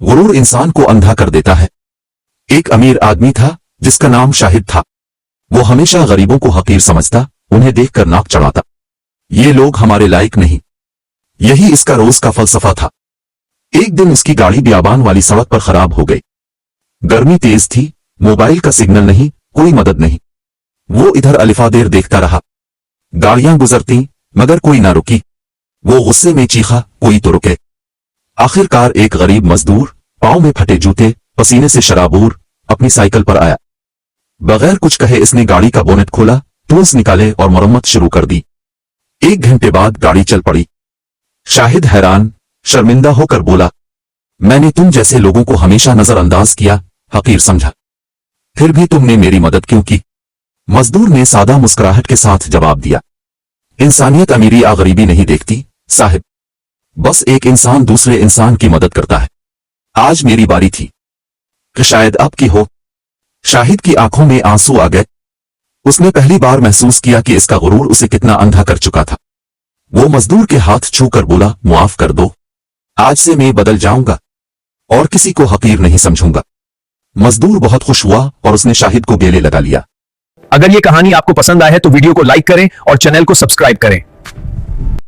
गुरूर इंसान को अंधा कर देता है। एक अमीर आदमी था जिसका नाम शाहिद था। वो हमेशा गरीबों को हकीर समझता, उन्हें देखकर नाक चढ़ाता। ये लोग हमारे लायक नहीं, यही इसका रोज का फलसफा था। एक दिन उसकी गाड़ी बियाबान वाली सड़क पर खराब हो गई। गर्मी तेज थी, मोबाइल का सिग्नल नहीं, कोई मदद नहीं। वो इधर अलिफा देर देखता रहा। गाड़ियां गुजरती मगर कोई ना रुकी। वो गुस्से में चीखा, कोई तो रुके। आखिरकार एक गरीब मजदूर पांव में फटे जूते, पसीने से शराबूर, अपनी साइकिल पर आया। बगैर कुछ कहे इसने गाड़ी का बोनेट खोला, टूल्स निकाले और मरम्मत शुरू कर दी। 1 घंटे बाद गाड़ी चल पड़ी। शाहिद हैरान, शर्मिंदा होकर बोला, मैंने तुम जैसे लोगों को हमेशा नजरअंदाज किया, हकीर समझा, फिर भी तुमने मेरी मदद क्यों की? मजदूर ने सादा मुस्कुराहट के साथ जवाब दिया, इंसानियत अमीरी या गरीबी नहीं देखती साहिब, बस एक इंसान दूसरे इंसान की मदद करता है। आज मेरी बारी थी कि शायद आपकी हो। शाहिद की आंखों में आंसू आ गए। उसने पहली बार महसूस किया कि इसका गुरूर उसे कितना अंधा कर चुका था। वो मजदूर के हाथ छूकर बोला, मुआफ कर दो, आज से मैं बदल जाऊंगा और किसी को हकीर नहीं समझूंगा। मजदूर बहुत खुश हुआ और उसने शाहिद को गले लगा लिया। अगर ये कहानी आपको पसंद आए तो वीडियो को लाइक करें और चैनल को सब्सक्राइब करें।